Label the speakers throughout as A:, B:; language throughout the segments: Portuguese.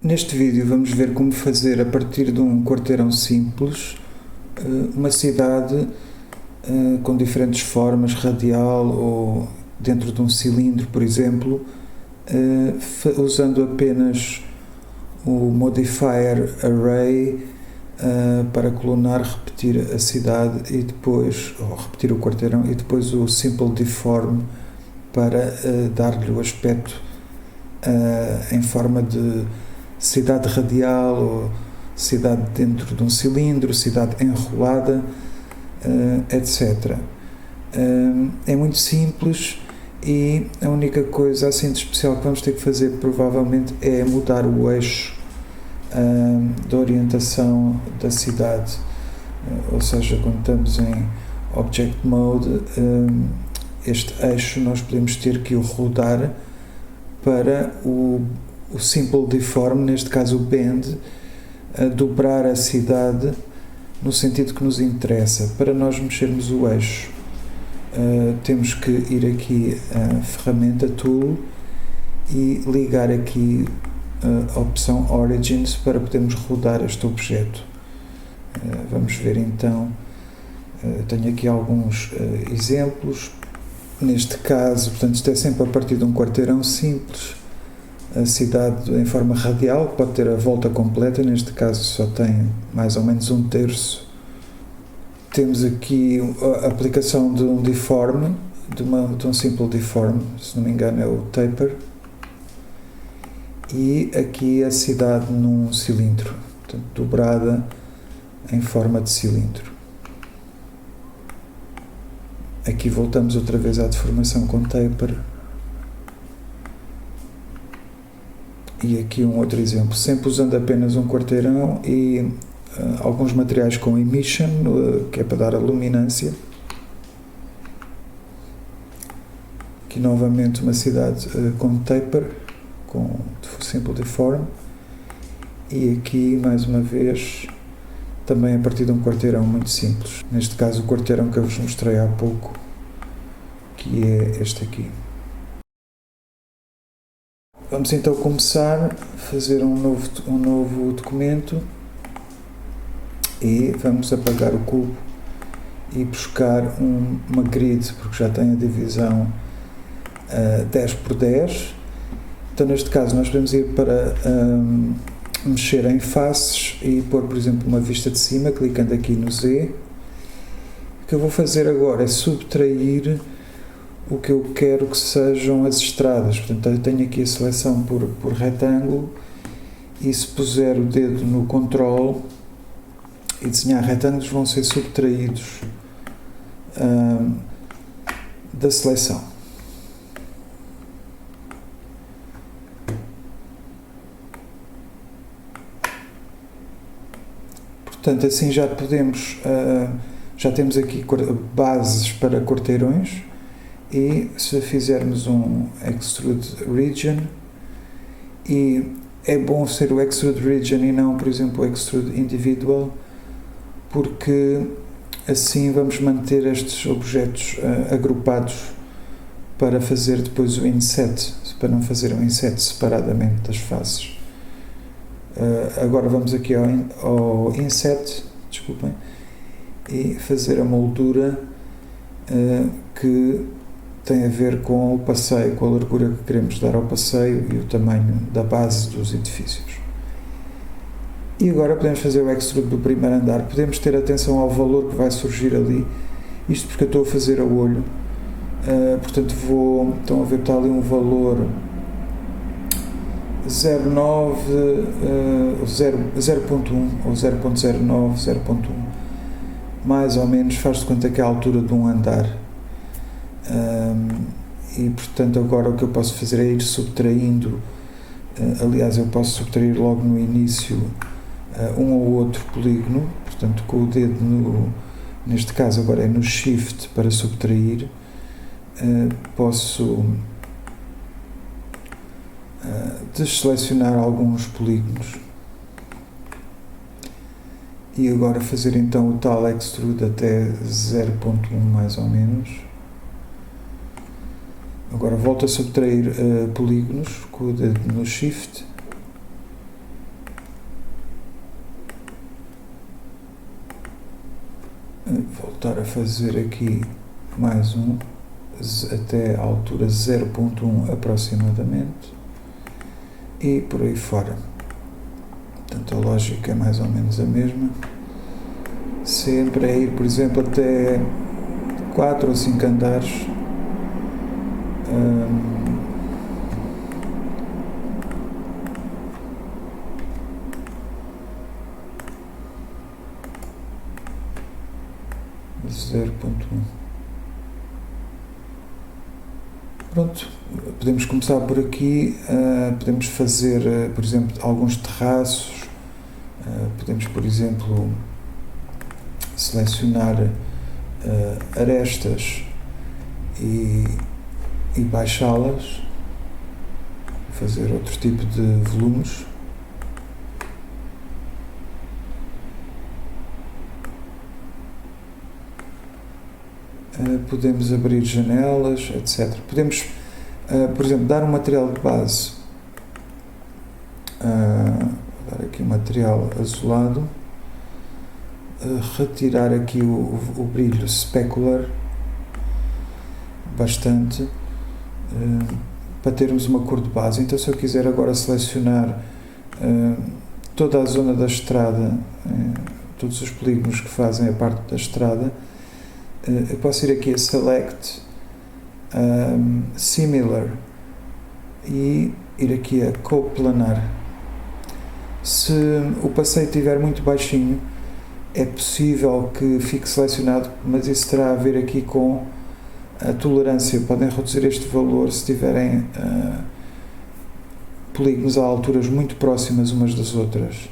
A: Neste vídeo vamos ver como fazer, a partir de um quarteirão simples, uma cidade com diferentes formas, radial ou dentro de um cilindro, por exemplo, usando apenas o modifier array para clonar, repetir a cidade e depois, ou repetir o quarteirão, e depois o simple deform para dar-lhe o aspecto em forma de cidade radial ou cidade dentro de um cilindro, cidade enrolada, etc. É muito simples e a única coisa assim de especial que vamos ter que fazer provavelmente é mudar o eixo da orientação da cidade, ou seja, quando estamos em Object Mode, este eixo nós podemos ter que o rodar para o Simple Deform, neste caso o Bend, a dobrar a cidade no sentido que nos interessa. Para nós mexermos o eixo, temos que ir aqui à ferramenta Tool e ligar aqui a opção Origins para podermos rodar este objeto. Vamos ver então, tenho aqui alguns exemplos. Neste caso, portanto, isto é sempre a partir de um quarteirão simples. A cidade em forma radial pode ter a volta completa, neste caso só tem mais ou menos um terço. Temos aqui a aplicação de um deform, de um simple deform, se não me engano é o taper, e aqui a cidade num cilindro, portanto, dobrada em forma de cilindro. Aqui voltamos outra vez à deformação com taper. E aqui um outro exemplo, sempre usando apenas um quarteirão e alguns materiais com emission, que é para dar a luminância. Aqui novamente uma cidade com taper, com simple deform. E aqui mais uma vez também a partir de um quarteirão muito simples. Neste caso o quarteirão que eu vos mostrei há pouco, que é este aqui. Vamos então começar a fazer um novo documento e vamos apagar o cubo e buscar uma grid, porque já tem a divisão 10 por 10. Então neste caso nós podemos ir para mexer em faces e pôr, por exemplo, uma vista de cima, clicando aqui no Z. O que eu vou fazer agora é subtrair o que eu quero que sejam as estradas. Portanto, eu tenho aqui a seleção por retângulo e se puser o dedo no Ctrl e desenhar retângulos, vão ser subtraídos da seleção. Portanto, assim já podemos, já temos aqui bases para quarteirões. E se fizermos um Extrude Region, e é bom ser o Extrude Region e não, por exemplo, o Extrude Individual, porque assim vamos manter estes objetos agrupados para fazer depois o Inset, para não fazer um Inset separadamente das faces. Agora vamos aqui ao Inset, desculpem, e fazer a moldura que tem a ver com o passeio, com a largura que queremos dar ao passeio e o tamanho da base dos edifícios. E agora podemos fazer o extrude do primeiro andar. Podemos ter atenção ao valor que vai surgir ali, isto porque eu estou a fazer a olho, portanto estão a ver, está ali um valor 0.9, 0.1 ou 0.09, 0.1, mais ou menos, faz de conta que é a altura de um andar. E portanto agora o que eu posso fazer é ir subtraindo, aliás eu posso subtrair logo no início um ou outro polígono, portanto com o dedo neste caso agora é no Shift para subtrair, posso desselecionar alguns polígonos e agora fazer então o tal extrude até 0.1 mais ou menos. Agora volto a subtrair polígonos com o dedo no Shift voltar a fazer aqui mais um até a altura 0.1 aproximadamente e por aí fora. Portanto, a lógica é mais ou menos a mesma. Sempre a ir, por exemplo, até 4 ou 5 andares. 0.1. Pronto, podemos começar por aqui, podemos fazer, por exemplo, alguns terraços, podemos, por exemplo, selecionar arestas e baixá-las, fazer outro tipo de volumes. Podemos abrir janelas, etc. Podemos, por exemplo, dar um material de base, vou dar aqui um material azulado, retirar aqui o brilho specular bastante, para termos uma cor de base. Então, se eu quiser agora selecionar toda a zona da estrada, todos os polígonos que fazem a parte da estrada, eu posso ir aqui a Select, Similar e ir aqui a Coplanar. Se o passeio estiver muito baixinho, é possível que fique selecionado, mas isso terá a ver aqui com a tolerância. Podem reduzir este valor se tiverem polígonos a alturas muito próximas umas das outras.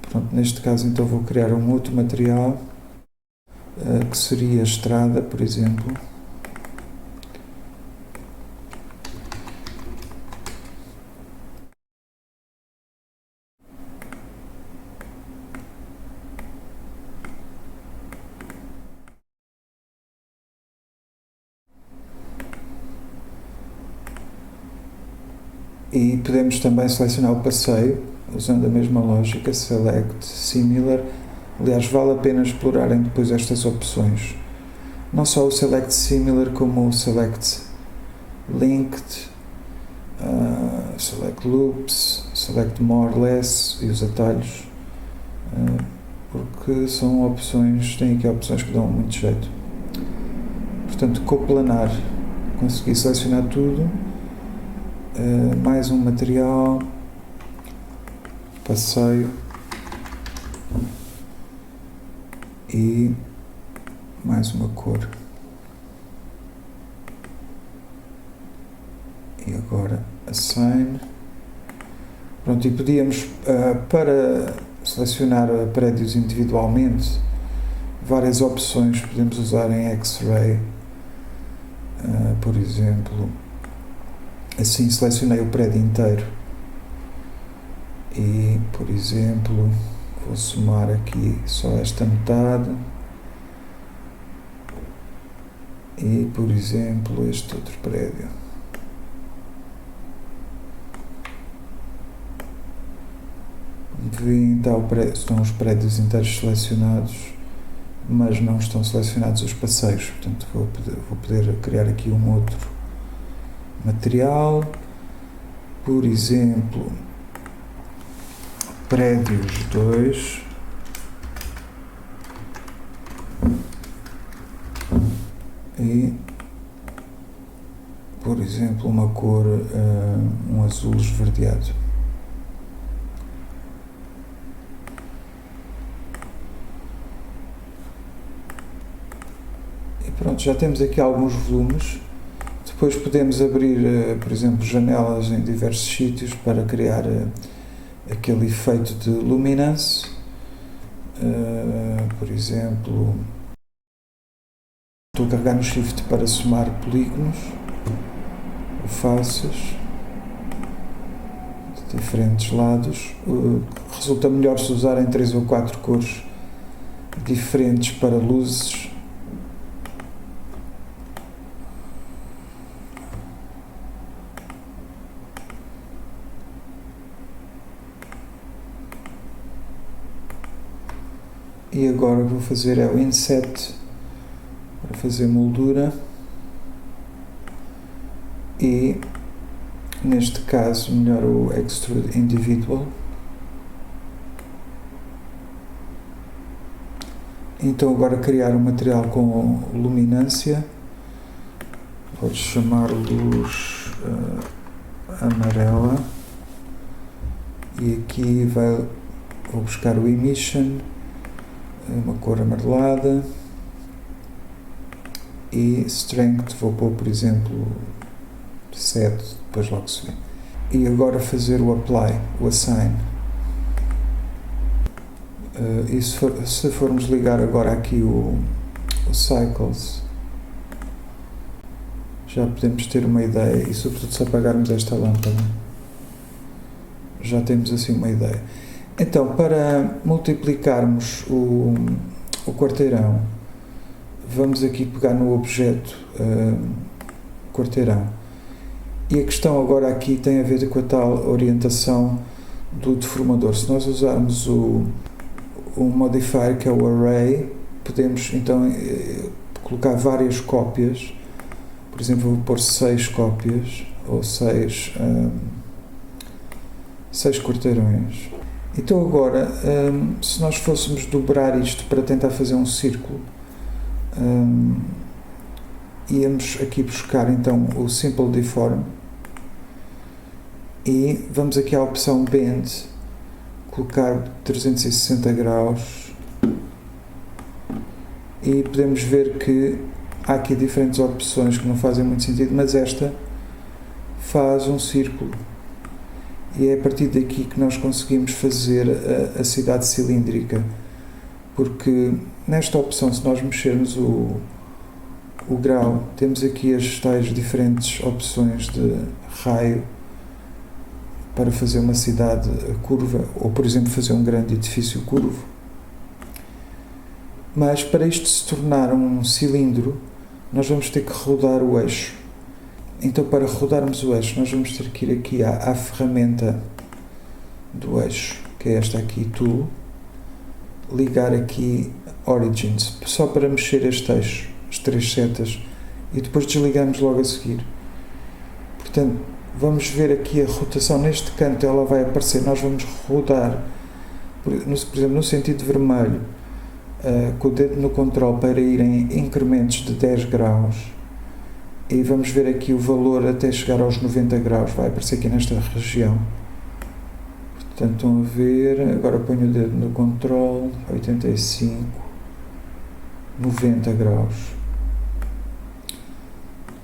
A: Pronto, neste caso então vou criar um outro material, que seria a estrada, por exemplo. E podemos também selecionar o passeio, usando a mesma lógica, Select, Similar. Aliás, vale a pena explorarem depois estas opções. Não só o Select Similar, como o Select Linked, Select Loops, Select More, Less e os atalhos, porque são opções, tem aqui opções que dão muito jeito. Portanto, coplanar, consegui selecionar tudo. Mais um material, passeio e mais uma cor. E agora Assign. Pronto, e podíamos, para selecionar prédios individualmente, várias opções. Podemos usar em X-Ray, por exemplo. Assim selecionei o prédio inteiro e, por exemplo, vou somar aqui só esta metade e, por exemplo, este outro prédio. Estão os prédios inteiros selecionados, mas não estão selecionados os passeios. Portanto, vou poder criar aqui um outro material, por exemplo, prédios 2, e, por exemplo, uma cor, um azul esverdeado. E pronto, já temos aqui alguns volumes. Depois podemos abrir, por exemplo, janelas em diversos sítios para criar aquele efeito de luminance. Por exemplo, estou a carregar no Shift para somar polígonos ou faces de diferentes lados. Resulta melhor se usarem 3 ou 4 cores diferentes para luzes. E agora vou fazer o inset para fazer moldura e neste caso melhor o extrude individual. Então agora criar um material com luminância, vou chamar luz amarela e aqui vou buscar o emission, uma cor amarelada, e strength vou pôr, por exemplo, 7, depois logo se vê. E agora fazer o apply, o assign. E se formos ligar agora aqui o cycles, já podemos ter uma ideia, e sobretudo se apagarmos esta lâmpada, já temos assim uma ideia. Então, para multiplicarmos o quarteirão, vamos aqui pegar no objeto quarteirão. E a questão agora aqui tem a ver com a tal orientação do deformador. Se nós usarmos o modifier que é o array, podemos então colocar várias cópias. Por exemplo, vou pôr 6 cópias ou 6 quarteirões. Então agora, se nós fôssemos dobrar isto para tentar fazer um círculo, íamos aqui buscar então o Simple Deform e vamos aqui à opção Bend, colocar 360 graus e podemos ver que há aqui diferentes opções que não fazem muito sentido, mas esta faz um círculo e é a partir daqui que nós conseguimos fazer a cidade cilíndrica, porque nesta opção, se nós mexermos o grau, temos aqui as tais diferentes opções de raio para fazer uma cidade curva, ou por exemplo fazer um grande edifício curvo. Mas para isto se tornar um cilindro, nós vamos ter que rodar o eixo. Então, para rodarmos o eixo, nós vamos ter que ir aqui à ferramenta do eixo, que é esta aqui, Tool, ligar aqui Origins, só para mexer este eixo, as 3 setas, e depois desligamos logo a seguir. Portanto, vamos ver aqui a rotação, neste canto ela vai aparecer, nós vamos rodar, por exemplo, no sentido vermelho, com o dedo no controle para ir em incrementos de 10 graus, e vamos ver aqui o valor até chegar aos 90 graus, vai aparecer aqui nesta região. Portanto, estão a ver, agora ponho o dedo no controle, 85, 90 graus.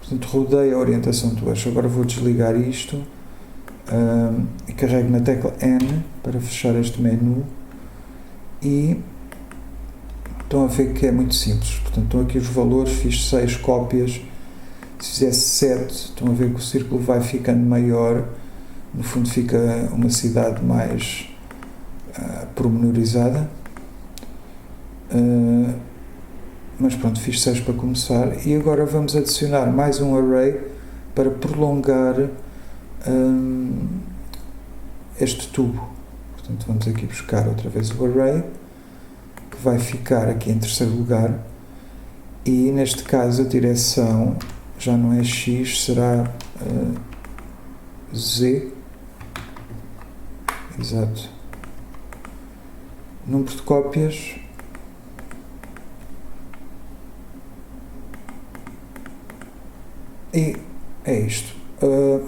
A: Portanto, rodei a orientação do eixo. Agora vou desligar isto e carrego na tecla N para fechar este menu e estão a ver que é muito simples. Portanto, estão aqui os valores, fiz 6 cópias. Se fizesse 7, estão a ver que o círculo vai ficando maior, no fundo fica uma cidade mais pormenorizada, mas pronto, fiz 6 para começar, e agora vamos adicionar mais um array para prolongar este tubo. Portanto, vamos aqui buscar outra vez o array, que vai ficar aqui em terceiro lugar, e neste caso a direção já não é X, será Z, exato, número de cópias, e é isto.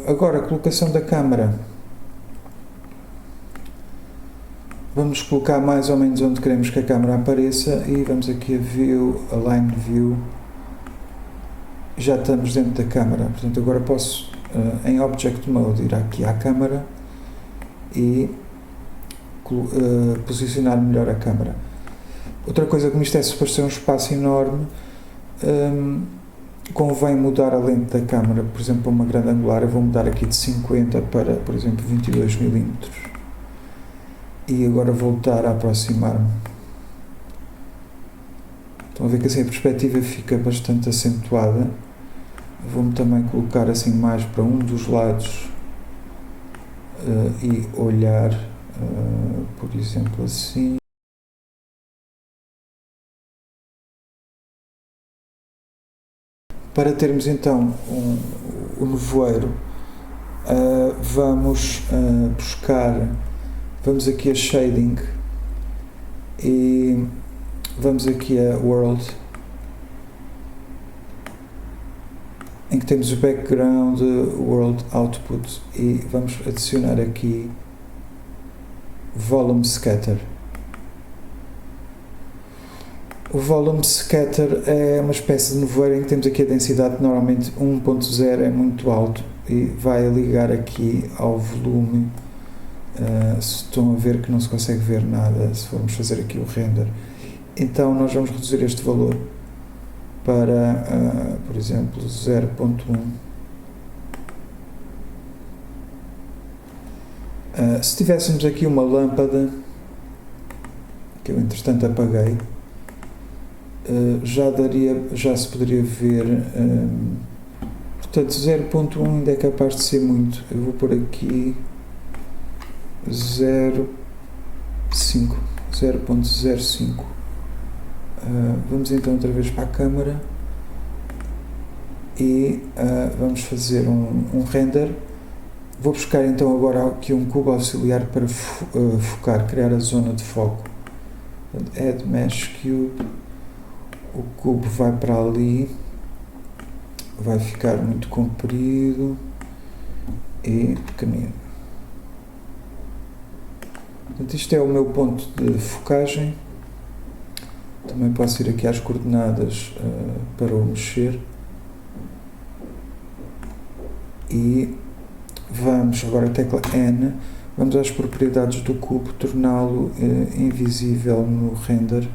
A: Agora a colocação da câmara, vamos colocar mais ou menos onde queremos que a câmara apareça e vamos aqui a View, Align View, já estamos dentro da câmara. Portanto, agora posso em Object Mode ir aqui à câmara e posicionar melhor a câmara. Outra coisa, como isto é suposto ser um espaço enorme, convém mudar a lente da câmara. Por exemplo, para uma grande angular eu vou mudar aqui de 50 para, por exemplo, 22 mm. E agora voltar a aproximar-me. Estão a ver que assim a perspectiva fica bastante acentuada. Vou-me também colocar assim mais para um dos lados e olhar, por exemplo, assim. Para termos então o nevoeiro, vamos buscar, vamos aqui a Shading e vamos aqui a World, em que temos o Background, World Output, e vamos adicionar aqui Volume Scatter. O Volume Scatter é uma espécie de nevoeiro em que temos aqui a densidade, normalmente 1.0 é muito alto, e vai ligar aqui ao volume. Se estão a ver que não se consegue ver nada se formos fazer aqui o render. Então nós vamos reduzir este valor para, por exemplo, 0.1. Se tivéssemos aqui uma lâmpada, que eu entretanto apaguei, já se poderia ver, portanto 0.1 ainda é capaz de ser muito. Eu vou pôr aqui 0.05. Vamos então outra vez para a câmara e vamos fazer um render. Vou buscar então agora aqui um cubo auxiliar para focar, criar a zona de foco. Add Mesh Cube. O cubo vai para ali, vai ficar muito comprido e pequenino. Portanto, isto é o meu ponto de focagem. Também posso ir aqui às coordenadas para o mexer. E vamos agora a tecla N, vamos às propriedades do cubo, torná-lo invisível no render.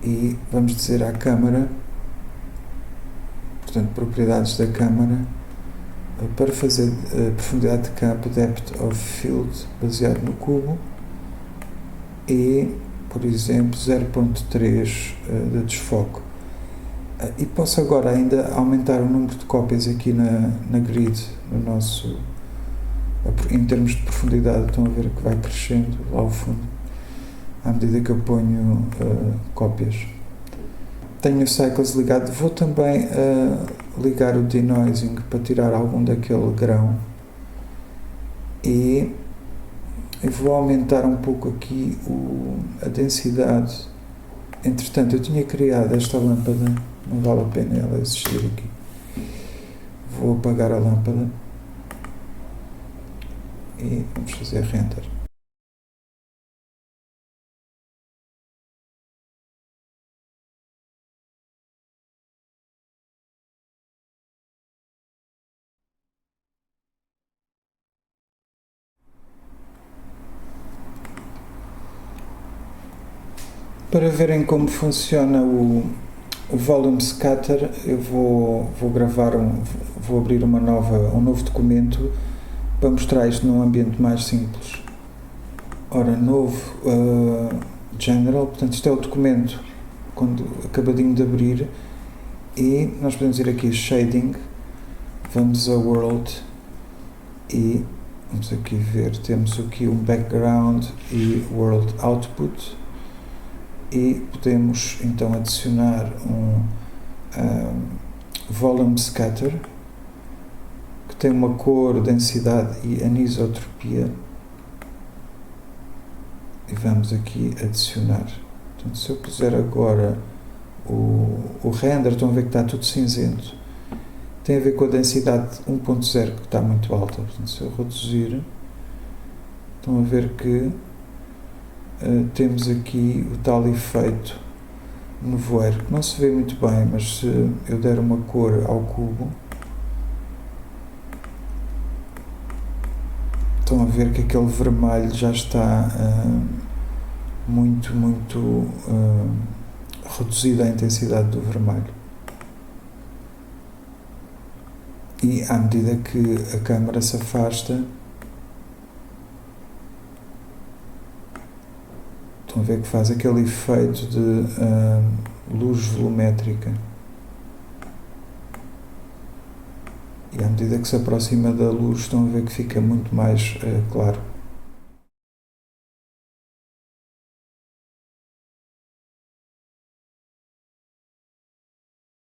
A: E vamos dizer à câmara, portanto, propriedades da câmara, para fazer profundidade de campo, depth of field, baseado no cubo, e, por exemplo, 0.3 de desfoque. E posso agora ainda aumentar o número de cópias aqui na grid, no nosso, em termos de profundidade. Estão a ver que vai crescendo lá ao fundo, à medida que eu ponho cópias. Tenho o Cycles ligado. Vou também ligar o denoising para tirar algum daquele grão. E eu vou aumentar um pouco aqui a densidade. Entretanto, eu tinha criado esta lâmpada, não vale a pena ela existir aqui. Vou apagar a lâmpada e vamos fazer render. Para verem como funciona o Volume Scatter, eu vou gravar vou abrir um novo documento para mostrar isto num ambiente mais simples. Ora, novo General, portanto isto é o documento acabadinho de abrir, e nós podemos ir aqui a Shading, vamos a World e vamos aqui ver, temos aqui um Background e World Output. E podemos então adicionar um Volume Scatter, que tem uma cor, densidade e anisotropia, e vamos aqui adicionar. Portanto, se eu puser agora o render, estão a ver que está tudo cinzento, tem a ver com a densidade 1.0, que está muito alta. Portanto, se eu reduzir, estão a ver que temos aqui o tal efeito nevoeiro, que não se vê muito bem, mas se eu der uma cor ao cubo, estão a ver que aquele vermelho já está muito reduzida a intensidade do vermelho. E à medida que a câmara se afasta, estão a ver que faz aquele efeito de luz volumétrica. E à medida que se aproxima da luz, estão a ver que fica muito mais claro.